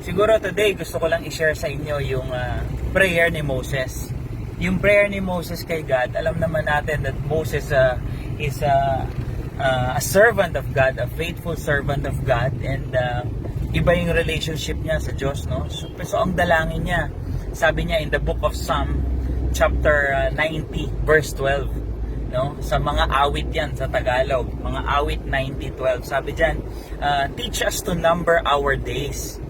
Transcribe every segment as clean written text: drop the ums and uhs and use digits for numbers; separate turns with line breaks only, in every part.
Siguro today gusto ko lang i-share sa inyo yung prayer ni Moses. Yung prayer ni Moses kay God, alam naman natin that Moses is a servant of God, a faithful servant of God, and iba yung relationship niya sa Diyos, no? So ang dalangin niya, sabi niya in the book of Psalm chapter 90 verse 12, no? Sa mga awit yan sa Tagalog, mga awit 90:12. Sabi diyan, teach us to number our days.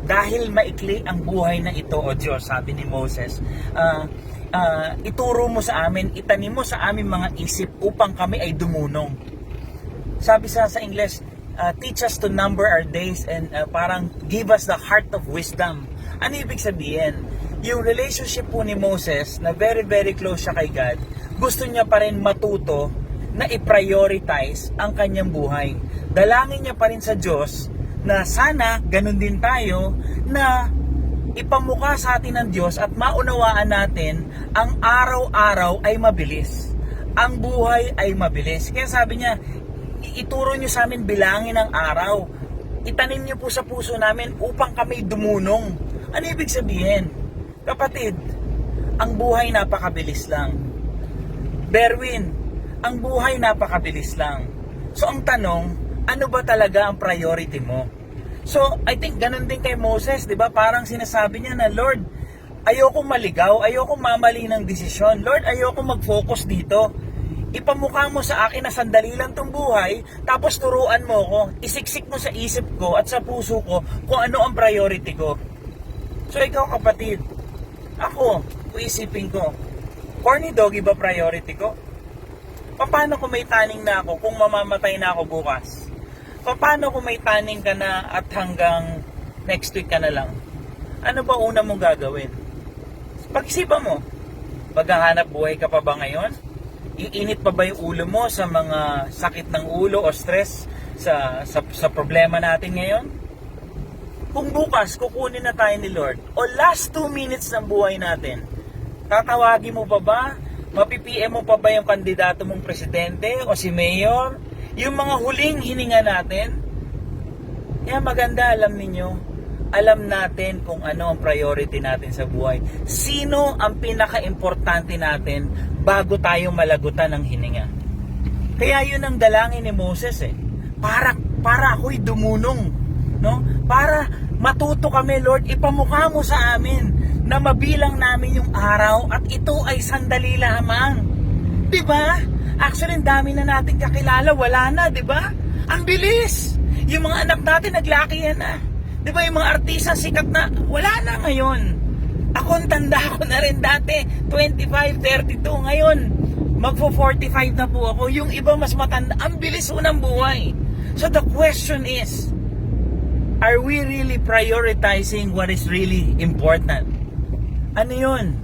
Dahil maikli ang buhay na ito, O Diyos, sabi ni Moses, ituro mo sa amin, itanim mo sa aming mga isip upang kami ay dumunong. Sabi sa English, teach us to number our days and parang give us the heart of wisdom. Ano ibig sabihin? Yung relationship po ni Moses na very very close siya kay God, gusto niya pa rin matuto na i-prioritize ang kanyang buhay. Dalangin niya pa rin sa Diyos na sana ganun din tayo na ipamukha sa atin ng Diyos at maunawaan natin ang araw-araw ay mabilis. Ang buhay ay mabilis. Kaya sabi niya, ituro niyo sa amin bilangin ang araw. Itanim niyo po sa puso namin upang kami dumunong. Ano ibig sabihin? Kapatid, ang buhay napakabilis lang. Berwin, ang buhay napakabilis lang. So ang tanong, ano ba talaga ang priority mo? So, I think ganun din kay Moses, di ba? Parang sinasabi niya na, Lord, ayoko maligaw, ayoko mamali ng desisyon. Lord, ayoko mag-focus dito. Ipamukha mo sa akin na sandali lang tong buhay, tapos turuan mo ko, isiksik mo sa isip ko at sa puso ko kung ano ang priority ko. So, ikaw kapatid, ako, isipin ko, corny doggy ba priority ko? Paano kung may taning na ako, kung mamamatay na ako bukas? Paano kung may taning ka na at hanggang next week ka na lang? Ano ba una mong gagawin? Pag-isipan mo, maghahanap buhay ka pa ba ngayon? Iinit pa ba yung ulo mo sa mga sakit ng ulo o stress sa problema natin ngayon? Kung bukas, kukunin na tayo ni Lord, o last 2 minutes ng buhay natin, tatawagin mo pa ba? Mapi-PM mo pa ba yung kandidato mong presidente o si mayor? Yung mga huling hininga natin? Kaya maganda, alam natin kung ano ang priority natin sa buhay. Sino ang pinaka-importante natin bago tayo malagutan ng hininga? Kaya yun ang dalangin ni Moses para ako'y dumunong, no? Para matuto kami, Lord, ipamukha mo sa amin na mabilang namin yung araw at ito ay sandali lamang. 'Di ba? Actually, ang dami na natin kakilala, wala na, 'di ba? Ang bilis. Yung mga anak natin naglakihan na. 'Di ba, yung mga artista sikat na, wala na ngayon. Ako ang tanda ko na rin dati, 25, 32 ngayon. Magfo-45 na po ako. Yung iba mas matanda, ang bilis ng buhay. So the question is, are we really prioritizing what is really important? Ano yun?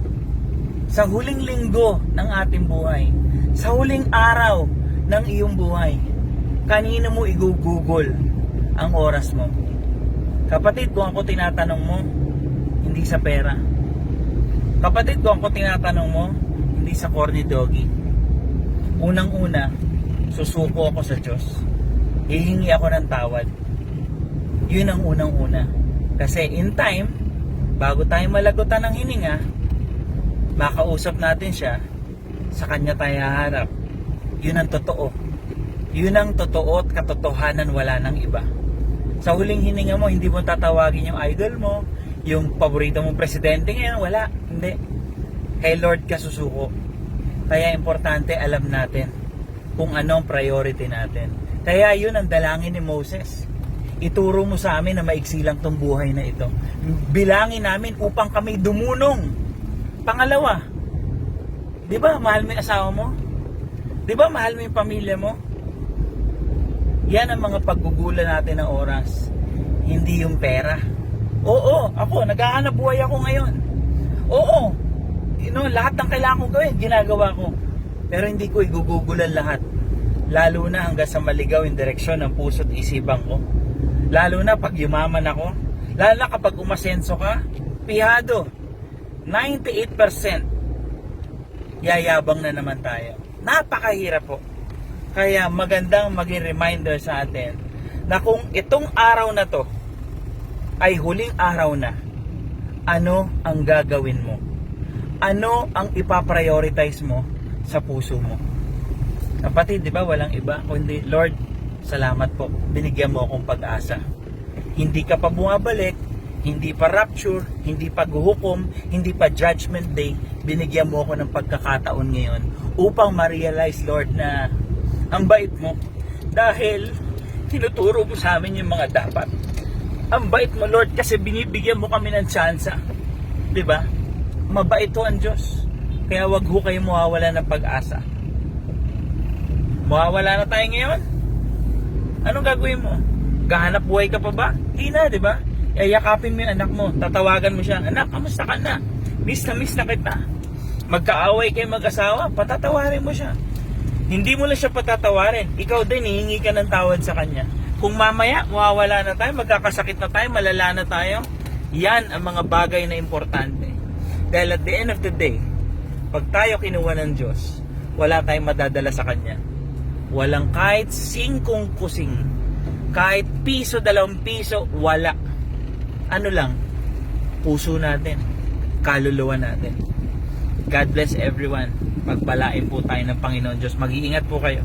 Sa huling linggo ng ating buhay, sa huling araw ng iyong buhay, kanino mo i-google ang oras mo? Kapatid, kung ako tinatanong mo, hindi sa pera. Kapatid, kung ako tinatanong mo, hindi sa corny doggy. Unang-una, susuko ako sa Diyos. Hihingi ako ng tawad. Yun ang unang-una. Kasi in time, bago tayo malagutan ng hininga, makausap natin siya, sa kanya tayo haharap. Yun ang totoo. Yun ang totoo at katotohanan, wala nang iba. Sa huling hininga mo, hindi mo tatawagin yung idol mo, yung paborito mong presidente ngayon, wala. Hindi. Kay Lord ka susuko. Kaya importante alam natin kung ano ang priority natin. Kaya yun ang dalangin ni Moses. Ituro mo sa amin na maiksi lang tong buhay na ito. Bilangin namin upang kami dumunong. Pangalawa, di ba mahal mo yung asawa mo? Di ba mahal mo yung pamilya mo? Yan ang mga paggugulan natin ng oras. Hindi yung pera. Oo, ako, naghahanap buhay ako ngayon. Oo, lahat ng kailangan kong gawin, ginagawa ko. Pero hindi ko igugugulan lahat. Lalo na hanggang sa maligaw yung direksyon ng puso't isipan ko. Lalo na pag yumaman ako. Lalo na kapag umasenso ka, pihado. 98% yayabang na naman tayo. Napakahirap po. Kaya magandang maging reminder sa atin na kung itong araw na to ay huling araw na, ano ang gagawin mo? Ano ang ipaprioritize mo sa puso mo? Kapatid, di ba, walang iba kundi, Lord, salamat po, binigyan mo akong pag-asa. Hindi ka pa bumabalik, hindi pa rapture, hindi pa guhukom, hindi pa judgment day, binigyan mo ako ng pagkakataon ngayon upang ma-realize, Lord, na ang bait mo dahil tinuturo mo sa amin yung mga dapat. Ang bait mo, Lord, kasi binibigyan mo kami ng tsansa. Di ba? Mabait ho ang Diyos. Kaya wag ho kayo mawawala ng pag-asa. Mawawala na tayo ngayon. Anong gagawin mo? Gahanap buhay ka pa ba? Hindi na, di ba? Yakapin mo yung anak mo. Tatawagan mo siya. Anak, kamusta ka na? Miss na kita. Magkaaway kayo mag-asawa, patatawarin mo siya. Hindi mo lang siya patatawarin. Ikaw din, hihingi ka ng tawad sa kanya. Kung mamaya, mawawala na tayo, magkakasakit na tayo, malala na tayo, yan ang mga bagay na importante. Dahil at the end of the day, pag tayo kinuha ng Diyos, wala tayong madadala sa Kanya. Walang kahit singkong kusing, kahit piso, 2 piso, wala. Ano lang? Puso natin, kaluluwa natin. God bless everyone. Pagpalain po tayo ng Panginoon Diyos. Mag-iingat po kayo.